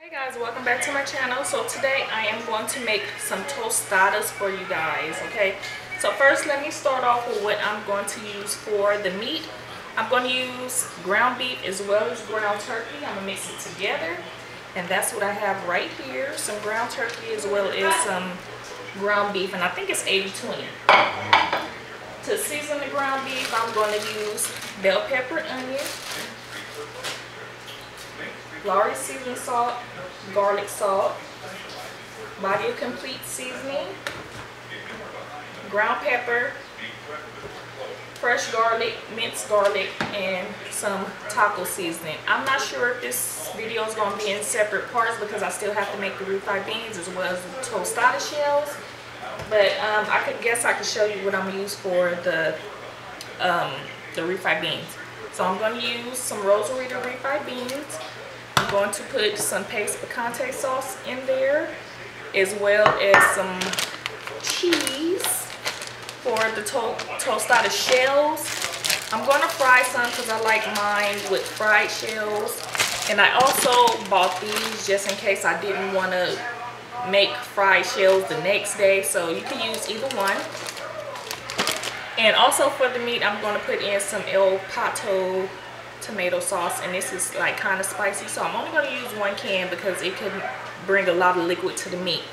Hey guys, welcome back to my channel. So today I am going to make some tostadas for you guys, okay? So first let me start off with what I'm going to use for the meat. I'm going to use ground beef as well as ground turkey. I'm going to mix it together. And that's what I have right here. Some ground turkey as well as some ground beef. And I think it's 80-20. To season the ground beef, I'm going to use bell pepper, onion, Lawry's seasoning salt, garlic salt, Body of Complete seasoning, ground pepper, fresh garlic, minced garlic, and some taco seasoning. I'm not sure if this video is going to be in separate parts because I still have to make the refried beans as well as the tostada shells. But I guess I could show you what I'm going to use for the refried beans. So I'm going to use some Rosarita refried beans. I'm going to put some paste picante sauce in there, as well as some cheese for the tostada shells. I'm going to fry some because I like mine with fried shells. And I also bought these just in case I didn't want to make fried shells the next day. So you can use either one. And also for the meat, I'm going to put in some El Pato tomato sauce, and this is like kind of spicy, so I'm only going to use one can because it can bring a lot of liquid to the meat.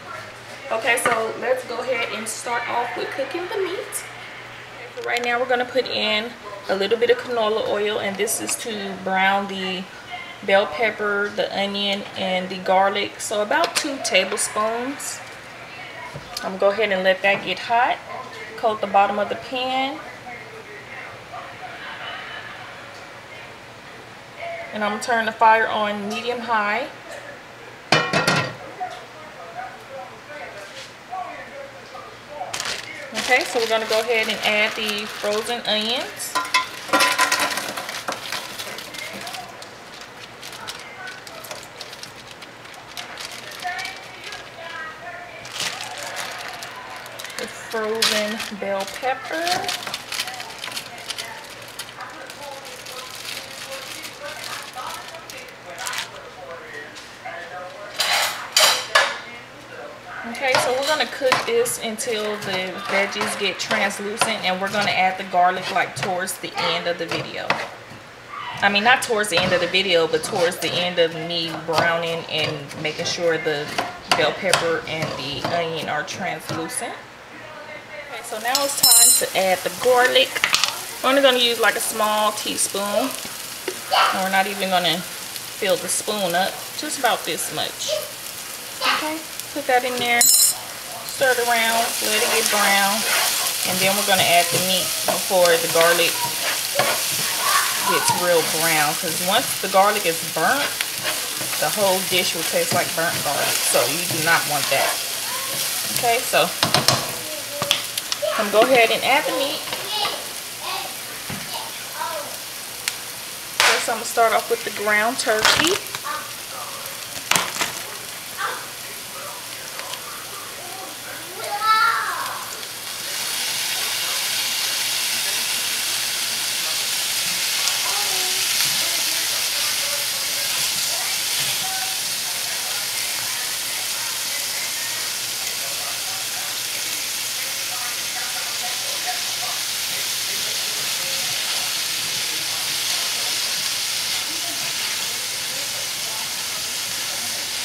Okay, so let's go ahead and start off with cooking the meat. Okay, so right now we're going to put in a little bit of canola oil, and this is to brown the bell pepper, the onion, and the garlic, so about 2 tablespoons. I'm going to go ahead and let that get hot. Coat the bottom of the pan. And I'm going to turn the fire on medium-high. Okay, so we're going to go ahead and add the frozen onions. The frozen bell pepper. Okay, so we're going to cook this until the veggies get translucent, and we're going to add the garlic like towards the end of the video. I mean, not towards the end of the video, but towards the end of me browning and making sure the bell pepper and the onion are translucent. Okay, so now it's time to add the garlic. We're only going to use like a small teaspoon. And we're not even going to fill the spoon up, just about this much. Okay. Put that in there, stir it around, let it get brown, and then we're going to add the meat before the garlic gets real brown, because once the garlic is burnt, the whole dish will taste like burnt garlic, so you do not want that. Okay, so I'm going to go ahead and add the meat. First I'm going to start off with the ground turkey.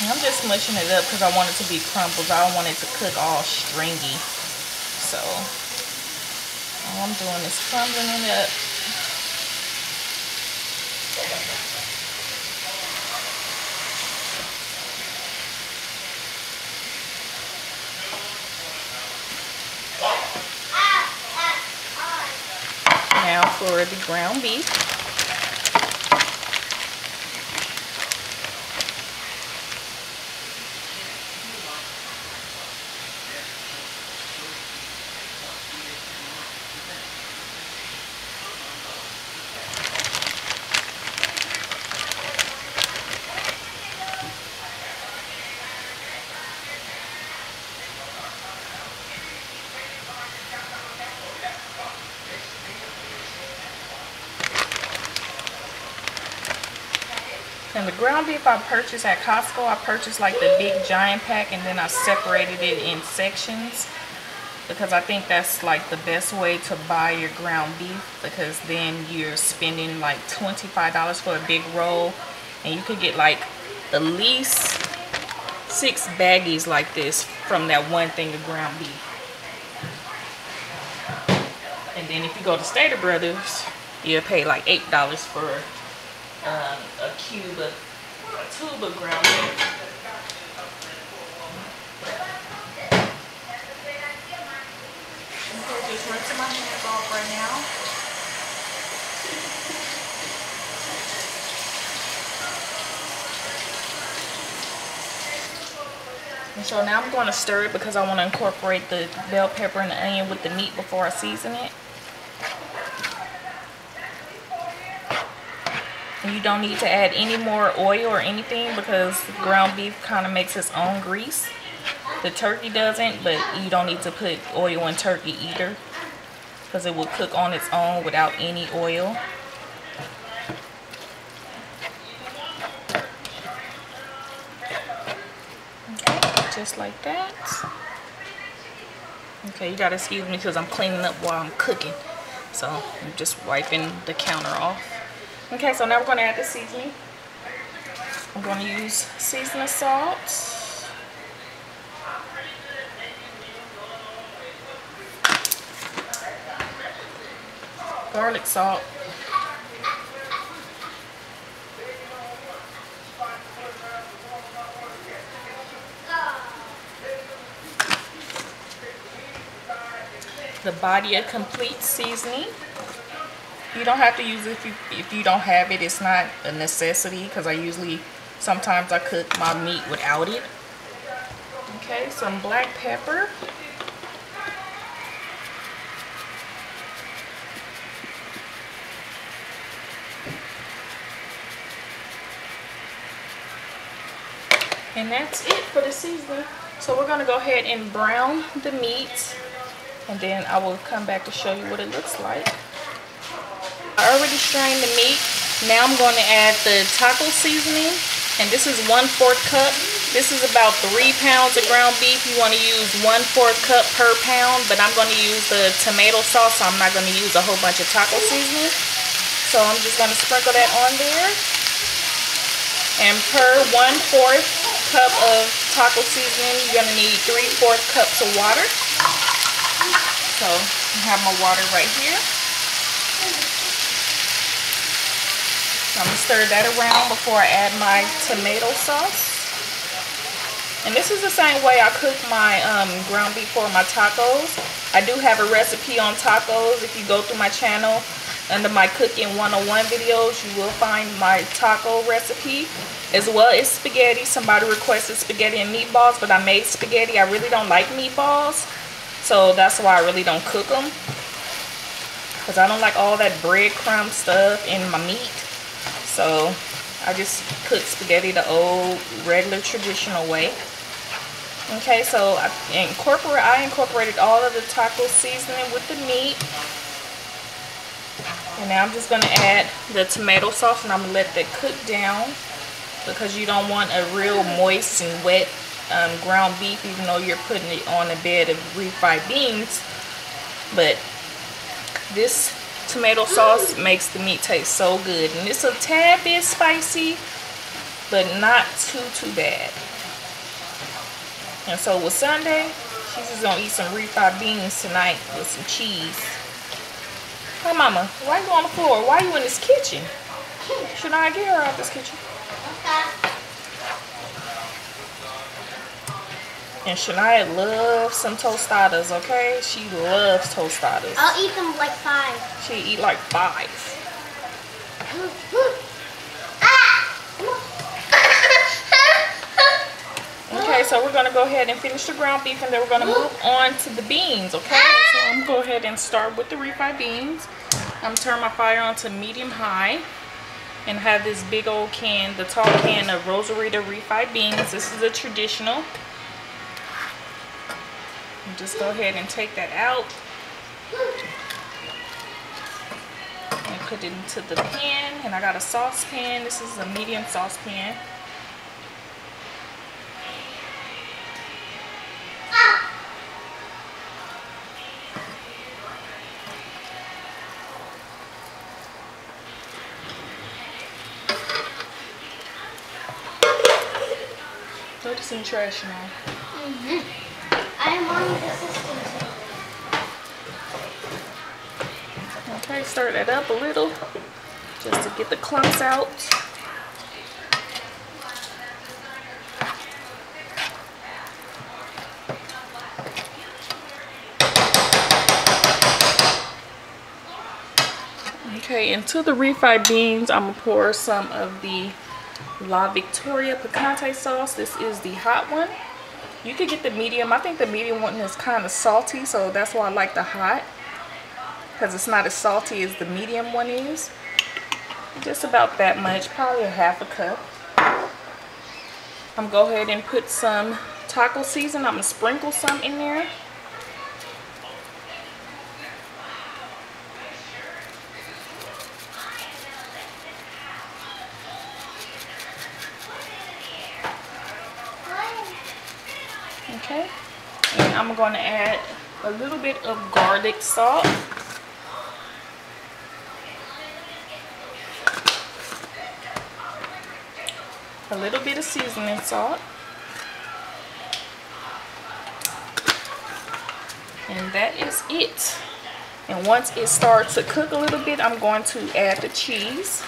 I'm just mushing it up because I want it to be crumbled. I don't want it to cook all stringy. So all I'm doing is crumbling it up. Now for the ground beef. And the ground beef I purchased at Costco, I purchased like the big giant pack, and then I separated it in sections because I think that's like the best way to buy your ground beef, because then you're spending like $25 for a big roll, and you could get like at least 6 baggies like this from that one thing of ground beef. And then if you go to Stater Brothers, you'll pay like $8 for a tube of ground beef. Okay, just rinsing my hands off right now. And so now I'm going to stir it because I want to incorporate the bell pepper and the onion with the meat before I season it. And you don't need to add any more oil or anything because ground beef kind of makes its own grease. The turkey doesn't, but you don't need to put oil in turkey either because it will cook on its own without any oil. Okay, just like that. Okay, you gotta excuse me because I'm cleaning up while I'm cooking. So I'm just wiping the counter off. Okay, so now we're going to add the seasoning. I'm going to use seasoning salt, garlic salt, the body of complete seasoning. You don't have to use it if you don't have it. It's not a necessity because sometimes I cook my meat without it. Okay, some black pepper. And that's it for the seasoning. So we're going to go ahead and brown the meat, and then I will come back to show you what it looks like. I already strained the meat. Now I'm going to add the taco seasoning, and this is 1/4 cup. This is about 3 pounds of ground beef. You want to use 1/4 cup per pound, but I'm going to use the tomato sauce, so I'm not going to use a whole bunch of taco seasoning. So I'm just going to sprinkle that on there. And per 1/4 cup of taco seasoning, you're going to need 3/4 cups of water. So I have my water right here. I'm going to stir that around before I add my tomato sauce. And this is the same way I cook my ground beef for my tacos. I do have a recipe on tacos. If you go through my channel, under my cooking 101 videos, you will find my taco recipe, as well as spaghetti. Somebody requested spaghetti and meatballs, but I made spaghetti. I really don't like meatballs, so that's why I really don't cook them, because I don't like all that breadcrumb stuff in my meat. So I just cook spaghetti the old regular traditional way. Okay, so I incorporated all of the taco seasoning with the meat. And now I'm just going to add the tomato sauce, and I'm going to let that cook down, because you don't want a real moist and wet ground beef, even though you're putting it on a bed of refried beans. But this tomato sauce makes the meat taste so good, and it's a tad bit spicy, but not too bad. And so with Sunday, she's just gonna eat some refried beans tonight with some cheese. Hey mama, why you on the floor? Why you in this kitchen? Should I get her out this kitchen? Okay. And Shania loves some tostadas, okay? She loves tostadas. I'll eat them like 5. She eat like 5. Okay, so we're going to go ahead and finish the ground beef, and then we're going to move on to the beans, okay? So I'm going to go ahead and start with the refried beans. I'm going to turn my fire on to medium-high, and have this big old can, the tall can of Rosarita refried beans. This is a traditional. And just go ahead and take that out and put it into the pan, and I got a saucepan. This is a medium saucepan. Throw this in the trash now. I am on the assistant. Okay, stir that up a little just to get the clumps out. Okay, into the refried beans, I'm gonna pour some of the La Victoria picante sauce. This is the hot one. You could get the medium. I think the medium one is kind of salty, so that's why I like the hot, because it's not as salty as the medium one is. Just about that much, probably a half a cup. I'm gonna go ahead and put some taco season. I'm gonna sprinkle some in there. Okay, and I'm going to add a little bit of garlic salt. A little bit of seasoning salt. And that is it. And once it starts to cook a little bit, I'm going to add the cheese.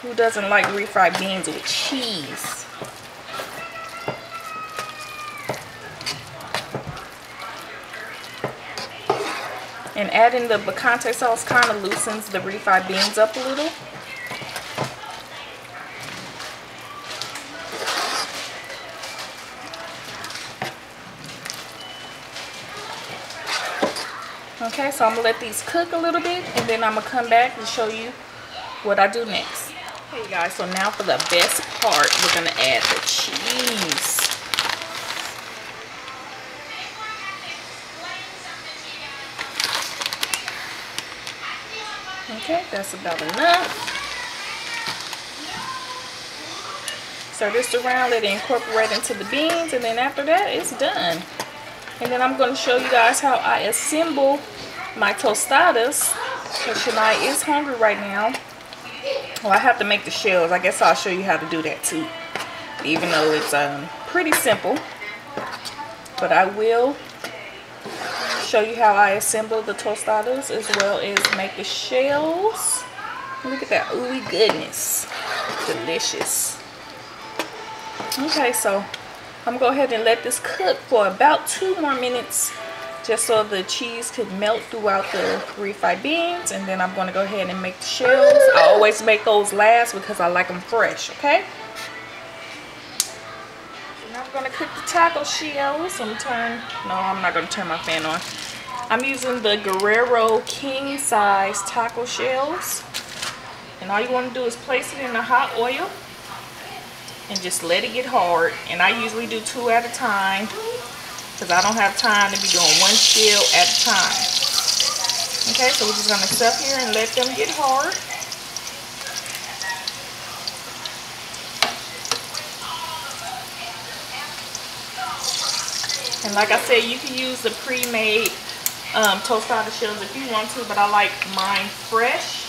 Who doesn't like refried beans with cheese? And adding the picante sauce kind of loosens the refried beans up a little. Okay, so I'm going to let these cook a little bit, and then I'm going to come back and show you what I do next. Okay guys, so now for the best part, we're going to add the cheese. Okay, that's about enough. Stir this around, let it incorporate into the beans, and then after that, it's done. And then I'm going to show you guys how I assemble my tostadas, because Shania is hungry right now. Well, I have to make the shells. I guess I'll show you how to do that too, even though it's pretty simple. But I will show you how I assemble the tostadas as well as make the shells. Look at that ooey goodness, delicious. Okay, so I'm gonna go ahead and let this cook for about 2 more minutes, just so the cheese could melt throughout the refried beans. And then I'm gonna go ahead and make the shells. I always make those last because I like them fresh. Okay, now I'm gonna cook the taco shells. I'm not gonna turn my fan on. I'm using the Guerrero king size taco shells, and all you want to do is place it in the hot oil and just let it get hard. And I usually do 2 at a time because I don't have time to be doing 1 shell at a time. Okay, so we're just gonna sit here and let them get hard. And like I said, you can use the pre-made tostada shells if you want to, but I like mine fresh.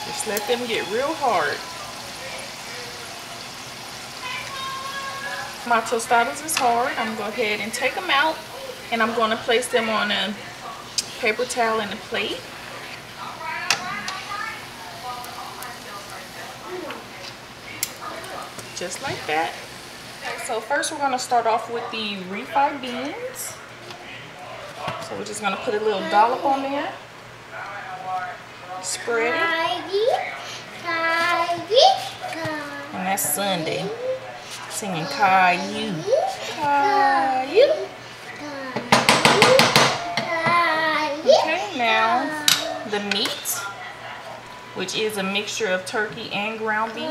Just let them get real hard. My tostadas is hard. I'm going to go ahead and take them out, and I'm going to place them on a paper towel and a plate. Just like that. Okay, so first we're going to start off with the refried beans. So we're just going to put a little dollop on there. Spread it. And that's Sunday. Singing Caillou. Caillou. Okay, now the meat, which is a mixture of turkey and ground beef.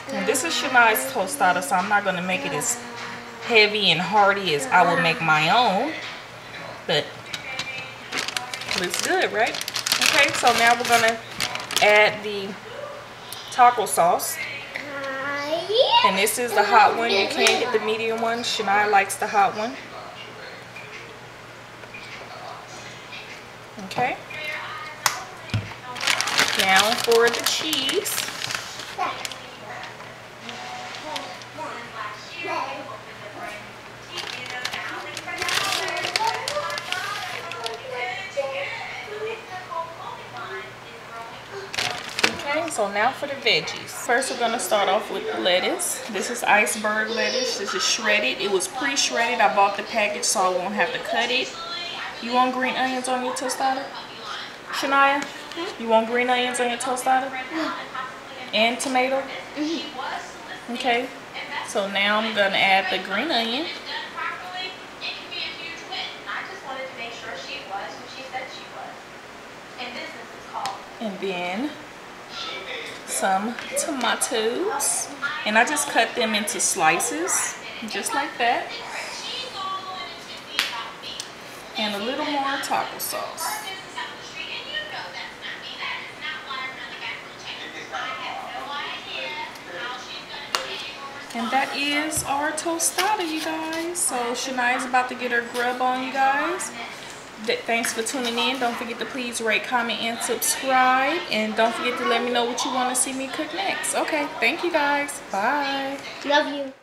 And this is Shania's tostada, so I'm not going to make it as heavy and hearty as I would make my own. But looks good, right? Okay, so now we're going to add the taco sauce. And this is the hot one. You can get the medium one. Shania likes the hot one. Okay. Now for the cheese. Okay, so now for the veggies. First we're gonna start off with lettuce. This is iceberg lettuce. This is shredded. It was pre-shredded. I bought the package so I won't have to cut it. You want green onions on your tostada? Shania? You want green onions on your tostada? And tomato? Okay. So now I'm gonna add the green onion. And then some tomatoes. And I just cut them into slices, just like that. And a little more taco sauce. And that is our tostada, you guys. So Shania's about to get her grub on, you guys. Thanks for tuning in. Don't forget to please rate, comment, and subscribe. And don't forget to let me know what you want to see me cook next. Okay, thank you guys. Bye. Love you.